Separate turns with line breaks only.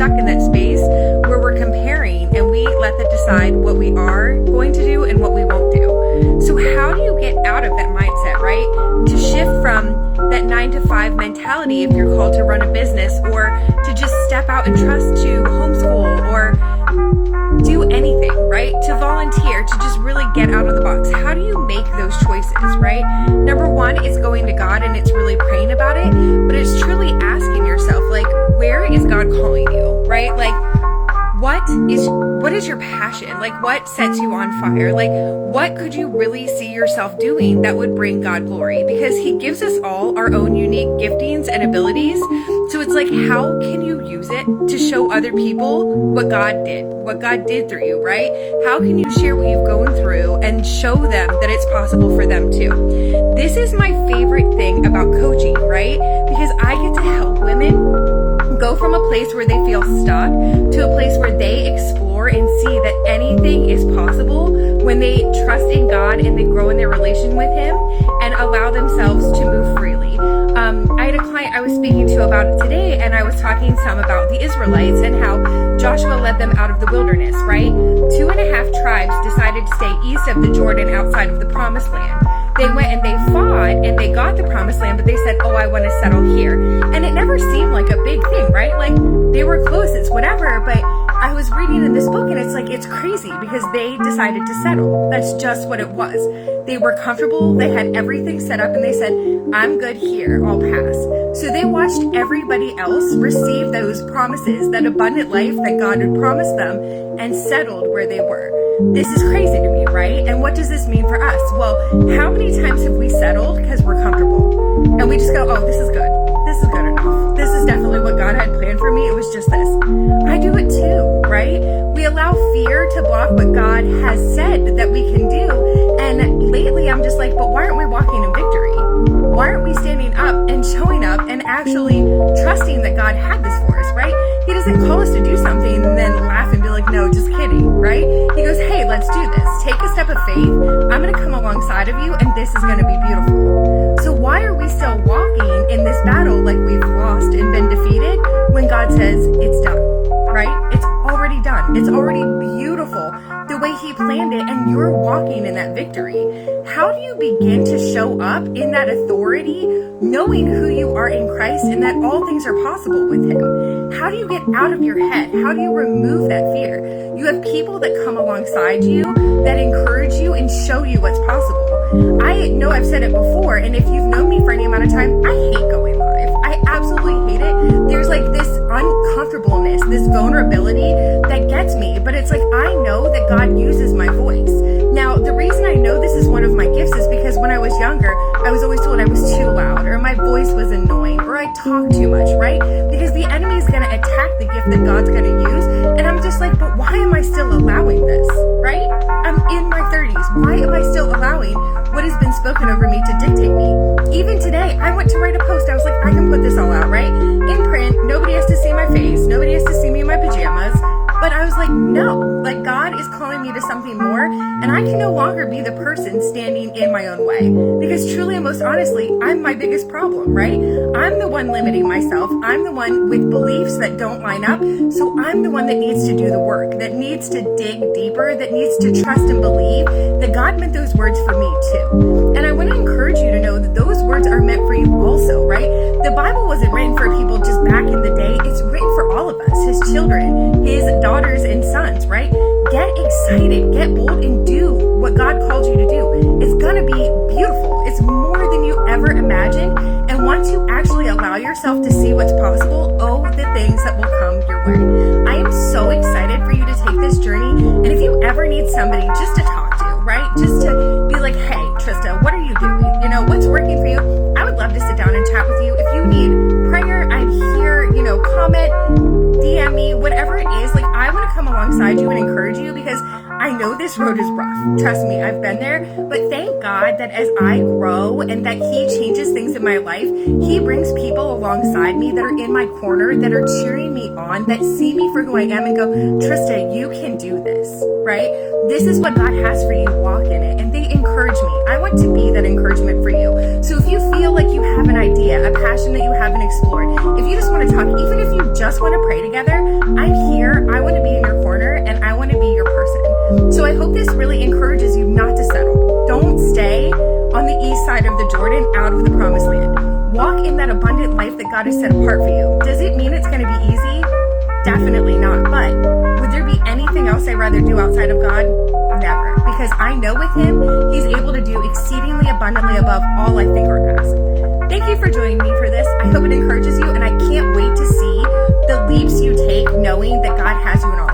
stuck in that space where we're comparing and we let that decide what we are going to do and what we won't do. So how do you get out of that mindset, right? To shift from that 9-to-5 mentality if you're called to run a business, or to just step out and trust to homeschool or do anything, right? To volunteer, to just really get out of the box. How do you make those choices, right? Number one is going to God and it's really praying about it, but it's truly asking yourself, like, where is God calling you, right? Like, what is your passion? Like, what sets you on fire? Like, what could you really see yourself doing that would bring God glory? Because he gives us all our own unique giftings and abilities. So it's like, how can you use it to show other people what God did through you, right? How can you share what you've gone through and show them that it's possible for them too? This is my favorite thing about coaching, right? Because I get to help women go from a place where they feel stuck to a place where they explore and see that anything is possible when they trust in God and they grow in their relation with him and allow themselves to move freely. I had a client I was speaking to about it today, and I was talking some about the Israelites and how Joshua led them out of the wilderness, right? 2.5 tribes decided to stay east of the Jordan outside of the promised land. They went and they fought and they got the promised land, but they said, oh, I want to settle here. And it never seemed like a big thing, right? Like, they were close, it's whatever. But I was reading in this book and it's like, it's crazy because they decided to settle. That's just what it was. They were comfortable. They had everything set up and they said, I'm good here. I'll pass. So they watched everybody else receive those promises, that abundant life that God had promised them, and settled where they were. This is crazy to me, right? And what does this mean for us? Well, how many times have we settled because we're comfortable? And we just go, oh, this is good. This is good enough. This is definitely what God had planned for me. It was just this. I do it too, right? We allow fear to block what God has said that we can do. And lately I'm just like, but why aren't we walking in victory? Why aren't we standing up and showing up and actually trusting that God had this for us, right? He doesn't call us to do something and then laugh and be like, no, just kidding, right? He goes, hey, let's do this. Take a step of faith. I'm going to come alongside of you and this is going to be beautiful. So why are we still walking in this battle like we've lost and been defeated when God says it's done, right? It's already done. It's already beautiful the way he planned it, and you're walking in that victory. How do you begin to show up in that authority, knowing who you are in Christ and that all things are possible with him? How do you get out of your head? How do you remove that fear? You have people that come alongside you, that encourage you and show you what's possible. I know I've said it before, and if you've known me for any amount of time, I hate going live. I absolutely hate it. There's like this uncomfortableness, this vulnerability that gets me, but it's like, I know that God uses my voice. Now, the reason I know this is one of my gifts is because when I was younger, I was always told I was too loud, or my voice was annoying, or I talked too much, right? Because the enemy is going to attack the gift that God's going to use. And I'm just like, but why am I still allowing this, right? I'm in my 30s. Why am I still allowing what has been spoken over me to dictate me? Even today, I went to write a post. I was like, I can put this all out, right? In print, nobody has to see my face. Nobody has to see me in my pajamas. But I was like, no, like God is calling me to something more, and I can no longer be the person standing in my own way. Because truly and most honestly, I'm my biggest problem, right? I'm the one limiting myself. I'm the one with beliefs that don't line up. So I'm the one that needs to do the work, that needs to dig deeper, that needs to trust and believe that God meant those words for me too. And I want to encourage you to know that those words are meant for you also, right? The Bible wasn't written for people just back in the day. It's written for all of us, his children, his daughters and sons, right? Get excited, get bold, and do what God called you to do. It's gonna be beautiful. It's more than you ever imagined. And once you actually allow yourself to see what's possible, oh, the things that will come your way. I am so excited for you to take this journey. And if you ever need somebody just to talk to, right? Just to be like, hey, Trista, what are you doing? You know, what's working for you? I would love to sit down and chat with you. If you need prayer, I'm here, comment, DM me, whatever it is. Like, I want to come alongside you and encourage you because I know this road is rough. Trust me, I've been there. But thank God that as I grow and that he changes things in my life, he brings people alongside me that are in my corner, that are cheering me on, that see me for who I am and go, Trista, you can do this, right? This is what God has for you. Walk in it. And they encourage me. I want to be that encouragement for you. So if you feel like you have an idea, a passion that you haven't explored, if you just want to talk, even if you just want to pray together, I'm here. I want to be in your corner and I want to be your person. So I hope this really encourages you not to settle. Don't stay on the east side of the Jordan, out of the promised land. Walk in that abundant life that God has set apart for you. Does it mean it's going to be easy? Definitely not. But would there be anything else I'd rather do outside of God? Never. Because I know with him, he's able to do exceedingly abundantly above all I think or ask. Thank you for joining me for this. I hope it encourages you, and I can't wait to see the leaps you take knowing that God has you in all